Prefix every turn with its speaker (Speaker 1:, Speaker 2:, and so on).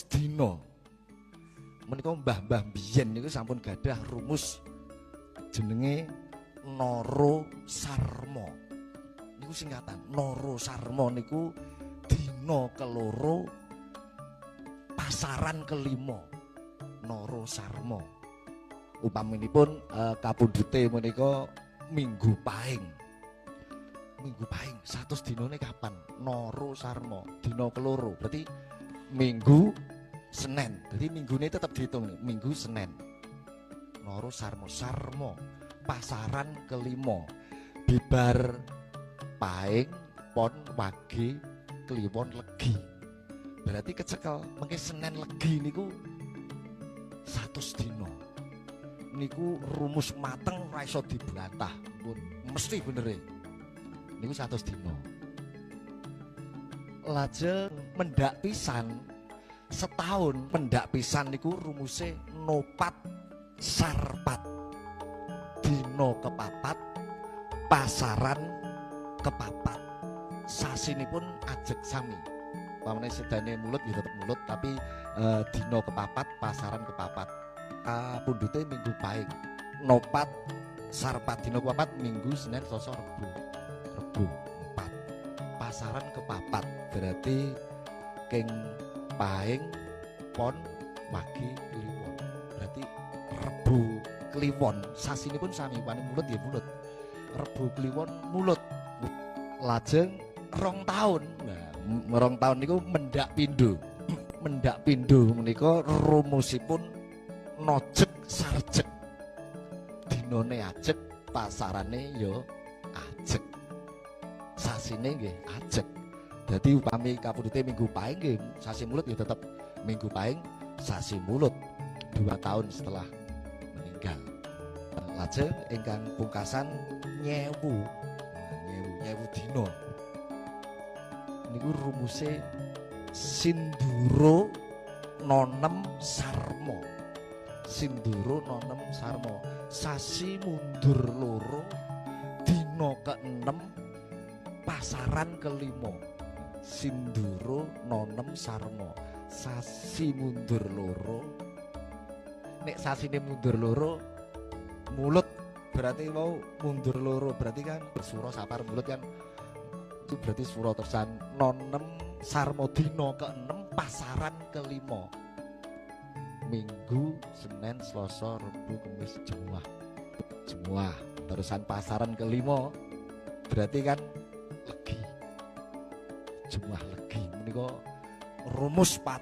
Speaker 1: dina. Menika mbah-mbah biyen niku sampun gadah rumus jenenge Nara Sarma. Niku singkatan Nara Sarma niku dina keloro pasaran kelima. Nara Sarma. Upaminipun kapundhute menika Minggu Pahing. Minggu Pahing 100 dinane kapan? Nara Sarma, dina keloro. Berarti Minggu Senin. Jadi minggune tetap dihitung nih. Minggu Senin. Nara Sarma, Sarma pasaran kelima. Bibar Pahing, Pon, Wage, Kliwon, Legi. Berarti kecekel mengke Senin Legi niku 100 dina. Niku rumus mateng ora iso dibantah. Mesti bener e. Niku 100 dina. Lajeng mendak pisan setahun mendak pisan niku rumuse nopat sarpat. Dina kepapat pasaran kepapat. Sasinipun ajeg sami. Pamane sedane mulut ya tetep mulut tapi dina kepapat pasaran kepapat. Kapundhute Minggu Pahing. Nopat sarpat dina kepapat Minggu, Senin, Selasa, Rebo. Rebo 4. Pasaran kepapat. Berarti king Pahing, Pon, Wage, Kliwon. Berarti Rebo Kliwon sasinipun sami, paning mulut ya mulut. Rebo Kliwon mulut. Lajeng 2 tahun. Nah, 2 tahun niku mendak pindho. Mendak pindho menika rumusipun nojeg sarjeg. Dinane ajeg, pasarane ya ajeg. Sasine nggih ajeg. Dadi upami kapundhute Minggu Pahing nggih sasi mulut ya tetep Minggu Pahing sasi mulut 2 tahun setelah meninggal. Lajeng ingkang pungkasan nyewu. Nyewu dina. Niku rumuse Sinduro Nonem Sarma. Sinduro Nonem Sarma. Sasi mundur loro dina ke-6 pasaran kelima. Sinduro Nonem Sarma. Sasi mundur loro. Nek sasine mundur loro mulut berarti mau mundur loro berarti kan sura sapar mulut kan itu berarti sura tersan nonem sarma dina ke-6 pasaran kelima. Minggu, Senin, Selasa, Rebo, Kamis, Jumat. Jumat terusan pasaran kelima berarti kan Legi. Jumat Legi menika rumus